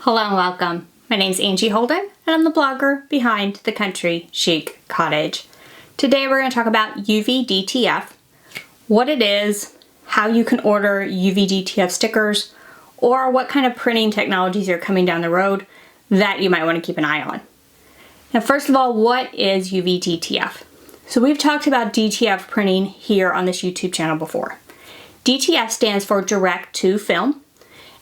Hello and welcome. My name is Angie Holden and I'm the blogger behind the Country Chic Cottage. Today we're going to talk about UV DTF, what it is, how you can order UV DTF stickers, or what kind of printing technologies are coming down the road that you might want to keep an eye on. Now first of all, what is UV DTF? So we've talked about DTF printing here on this YouTube channel before. DTF stands for direct to film.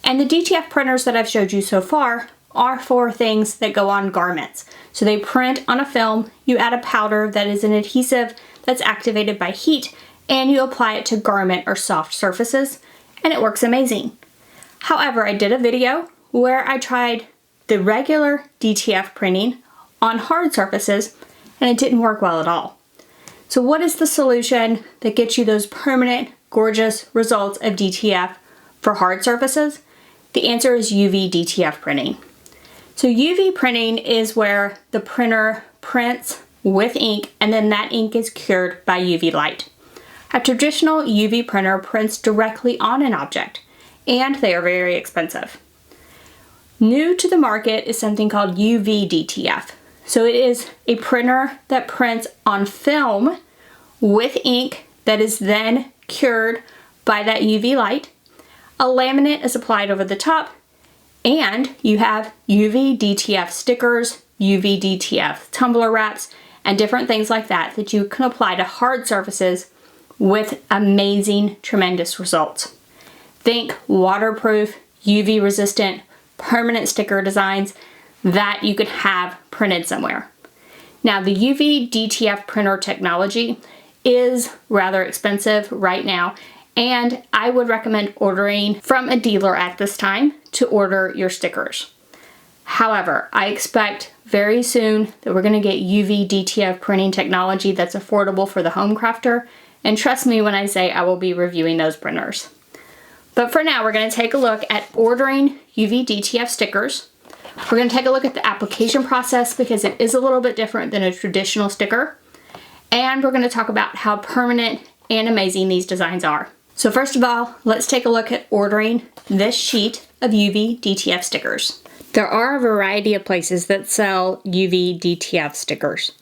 And the DTF printers that I've showed you so far are for things that go on garments. So they print on a film, you add a powder that is an adhesive that's activated by heat, and you apply it to garment or soft surfaces, and it works amazing. However, I did a video where I tried the regular DTF printing on hard surfaces, and it didn't work well at all. So what is the solution that gets you those permanent, gorgeous results of DTF for hard surfaces? The answer is UV DTF printing. So UV printing is where the printer prints with ink and then that ink is cured by UV light. A traditional UV printer prints directly on an object and they are very expensive. New to the market is something called UV DTF. So it is a printer that prints on film with ink that is then cured by that UV light. A laminate is applied over the top, and you have UV DTF stickers, UV DTF tumbler wraps, and different things like that that you can apply to hard surfaces with amazing, tremendous results. Think waterproof, UV resistant, permanent sticker designs that you could have printed somewhere. Now the UV DTF printer technology is rather expensive right now, and I would recommend ordering from a dealer at this time to order your stickers. However, I expect very soon that we're going to get UV DTF printing technology that's affordable for the home crafter, and trust me when I say I will be reviewing those printers. But for now, we're going to take a look at ordering UV DTF stickers. We're going to take a look at the application process because it is a little bit different than a traditional sticker. And we're going to talk about how permanent and amazing these designs are. So first of all, let's take a look at ordering this sheet of UV DTF stickers. There are a variety of places that sell UV DTF stickers.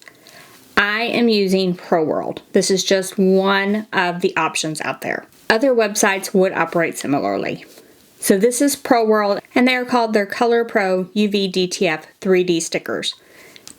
I am using ProWorld. This is just one of the options out there. Other websites would operate similarly. So this is ProWorld, and they are called their Color Pro UV DTF 3D stickers.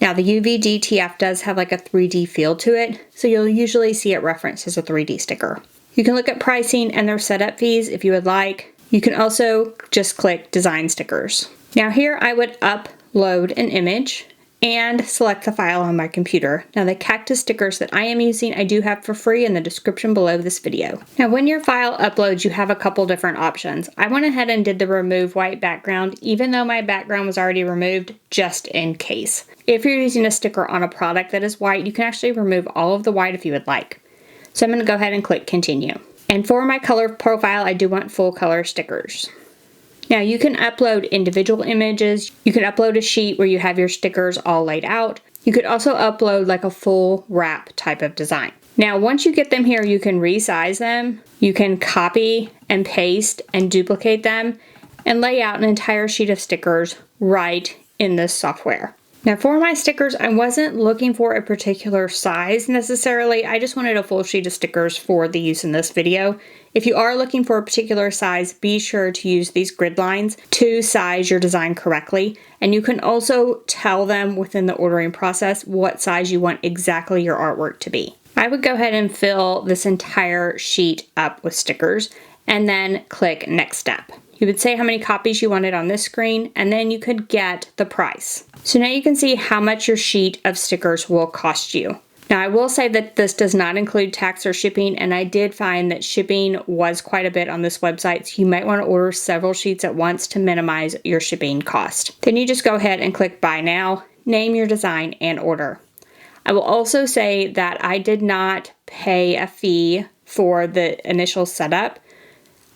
Now the UV DTF does have like a 3D feel to it, so you'll usually see it referenced as a 3D sticker. You can look at pricing and their setup fees if you would like. You can also just click Design Stickers. Now here I would upload an image and select the file on my computer. Now the cactus stickers that I am using I do have for free in the description below this video. Now when your file uploads you have a couple different options. I went ahead and did the remove white background even though my background was already removed just in case. If you're using a sticker on a product that is white you can actually remove all of the white if you would like. So I'm going to go ahead and click continue. And for my color profile I do want full color stickers. Now you can upload individual images, you can upload a sheet where you have your stickers all laid out. You could also upload like a full wrap type of design. Now once you get them here you can resize them, you can copy and paste and duplicate them and lay out an entire sheet of stickers right in this software. Now for my stickers I wasn't looking for a particular size necessarily, I just wanted a full sheet of stickers for the use in this video. If you are looking for a particular size, be sure to use these grid lines to size your design correctly. And you can also tell them within the ordering process what size you want exactly your artwork to be. I would go ahead and fill this entire sheet up with stickers and then click Next Step. You would say how many copies you wanted on this screen and then you could get the price. So now you can see how much your sheet of stickers will cost you. Now I will say that this does not include tax or shipping, and I did find that shipping was quite a bit on this website, so you might want to order several sheets at once to minimize your shipping cost. Then you just go ahead and click Buy Now, name your design, and order. I will also say that I did not pay a fee for the initial setup.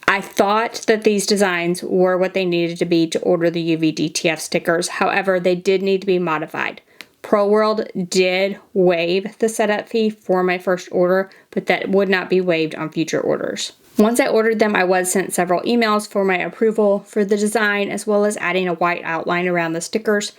I thought that these designs were what they needed to be to order the UV DTF stickers, however they did need to be modified. ProWorld did waive the setup fee for my first order, but that would not be waived on future orders. Once I ordered them, I was sent several emails for my approval for the design, as well as adding a white outline around the stickers.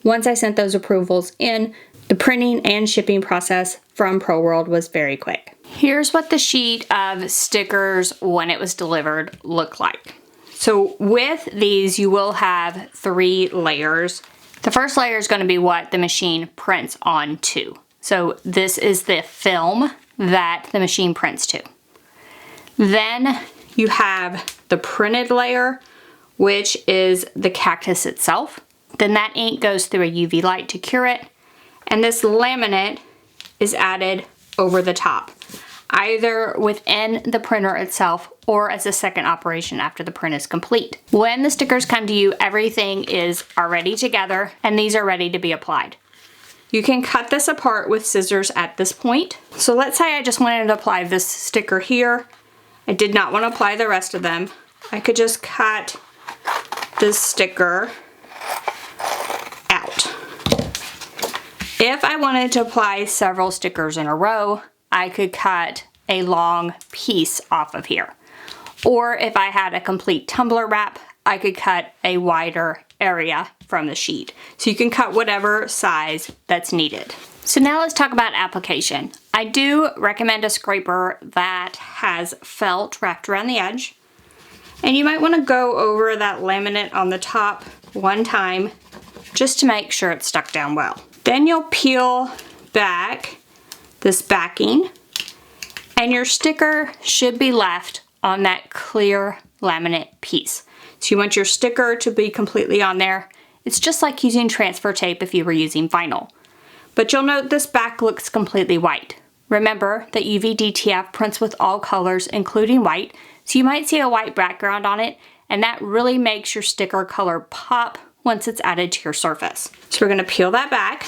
Once I sent those approvals in, the printing and shipping process from Pro World was very quick. Here's what the sheet of stickers when it was delivered looked like. So with these, you will have 3 layers. The first layer is going to be what the machine prints onto. So this is the film that the machine prints to. Then you have the printed layer, which is the cactus itself. Then that ink goes through a UV light to cure it. And this laminate is added over the top, either within the printer itself or as a second operation after the print is complete. When the stickers come to you, everything is already together and these are ready to be applied. You can cut this apart with scissors at this point. So let's say I just wanted to apply this sticker here. I did not want to apply the rest of them. I could just cut this sticker out. If I wanted to apply several stickers in a row, I could cut a long piece off of here. Or if I had a complete tumbler wrap, I could cut a wider area from the sheet. So you can cut whatever size that's needed. So now let's talk about application. I do recommend a scraper that has felt wrapped around the edge. And you might want to go over that laminate on the top one time just to make sure it's stuck down well. Then you'll peel back this backing and your sticker should be left on that clear laminate piece. So you want your sticker to be completely on there. It's just like using transfer tape if you were using vinyl. But you'll note this back looks completely white. Remember that UV DTF prints with all colors, including white, so you might see a white background on it, and that really makes your sticker color pop once it's added to your surface. So we're gonna peel that back.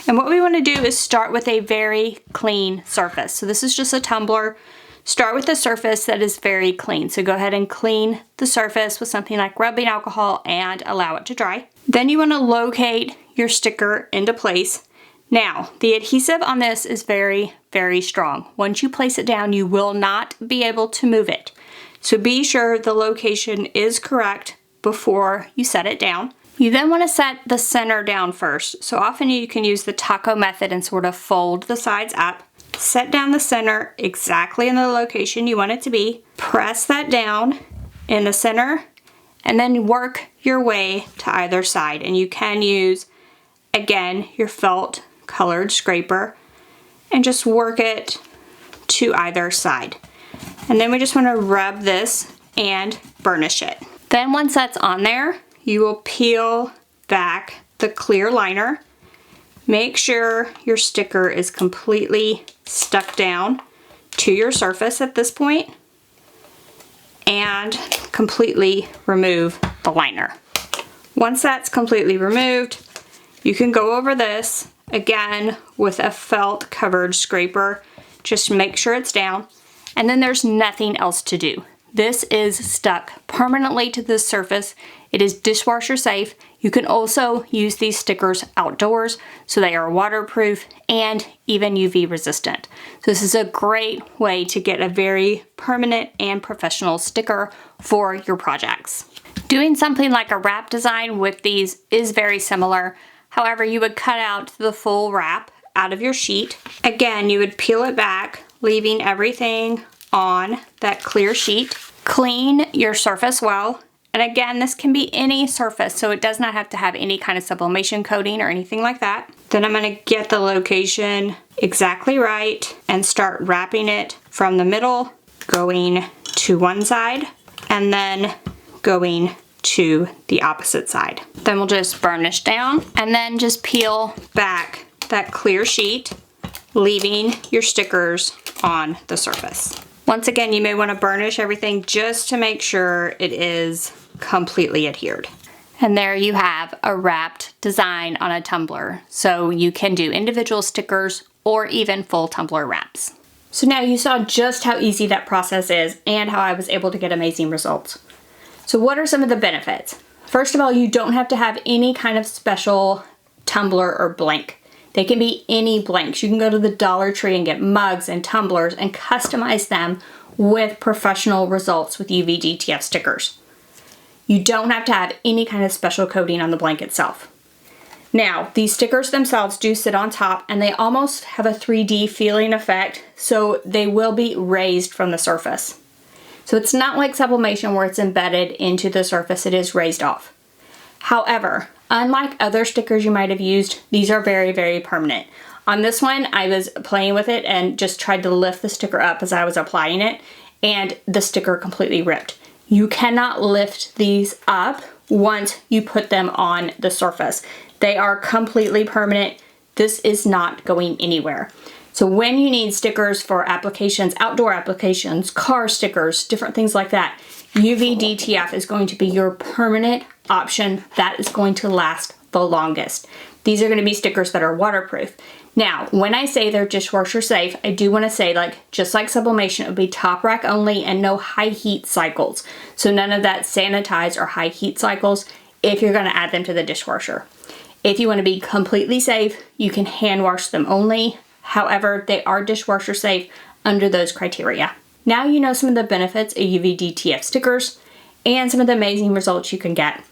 And what we wanna do is start with a very clean surface. So this is just a tumbler. Start with a surface that is very clean. So go ahead and clean the surface with something like rubbing alcohol and allow it to dry. Then you wanna locate your sticker into place. Now, the adhesive on this is very, very strong. Once you place it down, you will not be able to move it. So be sure the location is correct before you set it down. You then want to set the center down first. So often you can use the taco method and sort of fold the sides up. Set down the center exactly in the location you want it to be. Press that down in the center and then work your way to either side. And you can use, again, your felt colored scraper and just work it to either side. And then we just want to rub this and burnish it. Then once that's on there, you will peel back the clear liner. Make sure your sticker is completely stuck down to your surface at this point and completely remove the liner. Once that's completely removed, you can go over this again with a felt covered scraper. Just make sure it's down, and then there's nothing else to do. This is stuck permanently to this surface. It is dishwasher safe. You can also use these stickers outdoors, so they are waterproof and even UV resistant. So this is a great way to get a very permanent and professional sticker for your projects. Doing something like a wrap design with these is very similar. However, you would cut out the full wrap out of your sheet. Again, you would peel it back, leaving everything on that clear sheet. Clean your surface well. And again, this can be any surface, so it does not have to have any kind of sublimation coating or anything like that. Then I'm gonna get the location exactly right and start wrapping it from the middle, going to one side, and then going to the opposite side. Then we'll just burnish down and then just peel back that clear sheet, leaving your stickers on the surface. Once again, you may want to burnish everything just to make sure it is completely adhered. And there you have a wrapped design on a tumbler. So you can do individual stickers or even full tumbler wraps. So now you saw just how easy that process is and how I was able to get amazing results. So what are some of the benefits? First of all, you don't have to have any kind of special tumbler or blank. They can be any blanks. You can go to the Dollar Tree and get mugs and tumblers and customize them with professional results with UV DTF stickers. You don't have to have any kind of special coating on the blanket itself. Now, these stickers themselves do sit on top and they almost have a 3D feeling effect, so they will be raised from the surface. So it's not like sublimation where it's embedded into the surface, it is raised off. However, unlike other stickers you might have used, these are very, very permanent. On this one, I was playing with it and just tried to lift the sticker up as I was applying it, and the sticker completely ripped. You cannot lift these up once you put them on the surface. They are completely permanent. This is not going anywhere. So when you need stickers for applications, outdoor applications, car stickers, different things like that, UV DTF is going to be your permanent option that is going to last the longest. These are going to be stickers that are waterproof. Now, when I say they're dishwasher safe, I do want to say, just like sublimation, it would be top rack only and no high heat cycles. So none of that sanitized or high heat cycles if you're going to add them to the dishwasher. If you want to be completely safe, you can hand wash them only. However, they are dishwasher safe under those criteria. Now you know some of the benefits of UV DTF stickers and some of the amazing results you can get.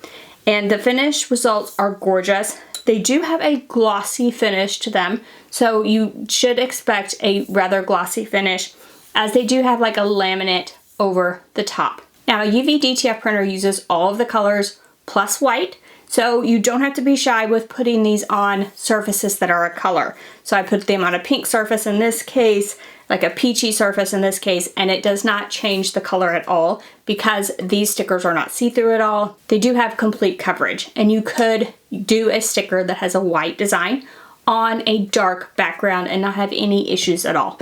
And the finished results are gorgeous. They do have a glossy finish to them, so you should expect a rather glossy finish, as they do have like a laminate over the top. Now, a UV DTF printer uses all of the colors plus white, so you don't have to be shy with putting these on surfaces that are a color. So I put them on a pink surface in this case, like a peachy surface in this case, and it does not change the color at all because these stickers are not see-through at all. They do have complete coverage, and you could do a sticker that has a white design on a dark background and not have any issues at all.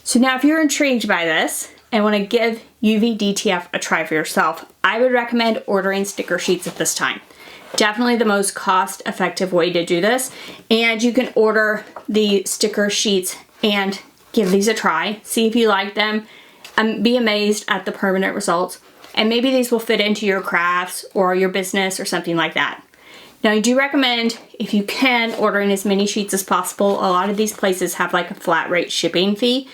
So now if you're intrigued by this and want to give UV DTF a try for yourself, I would recommend ordering sticker sheets at this time. Definitely the most cost-effective way to do this, and you can order the sticker sheets and give these a try, see if you like them, and be amazed at the permanent results, and maybe these will fit into your crafts or your business or something like that. Now, I do recommend, if you can, ordering as many sheets as possible. A lot of these places have like a flat rate shipping fee.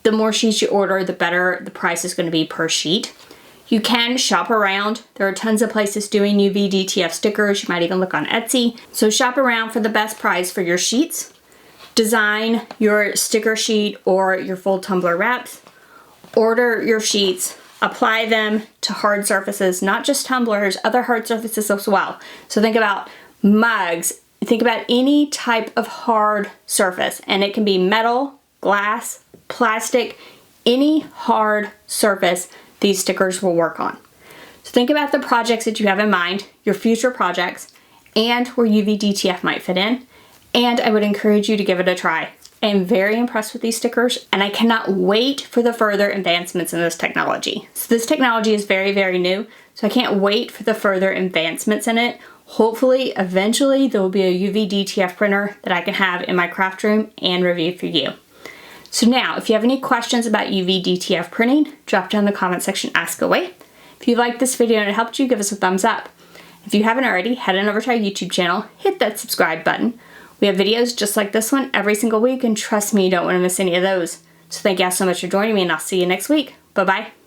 The more sheets you order, the better the price is going to be per sheet. You can shop around. There are tons of places doing UV DTF stickers. You might even look on Etsy. So shop around for the best price for your sheets. Design your sticker sheet or your full tumbler wraps. Order your sheets. Apply them to hard surfaces, not just tumblers, other hard surfaces as well. So think about mugs. Think about any type of hard surface, and it can be metal, glass, plastic, any hard surface these stickers will work on. So think about the projects that you have in mind, your future projects, and where UV DTF might fit in. And I would encourage you to give it a try. I am very impressed with these stickers, and I cannot wait for the further advancements in this technology. So this technology is very, very new, so I can't wait for the further advancements in it. Hopefully, eventually, there will be a UV DTF printer that I can have in my craft room and review for you. So now, if you have any questions about UV DTF printing, drop down in the comment section, ask away. If you liked this video and it helped you, give us a thumbs up. If you haven't already, head on over to our YouTube channel, hit that subscribe button. We have videos just like this one every single week, and trust me, you don't want to miss any of those. So thank you all so much for joining me, and I'll see you next week. Bye-bye.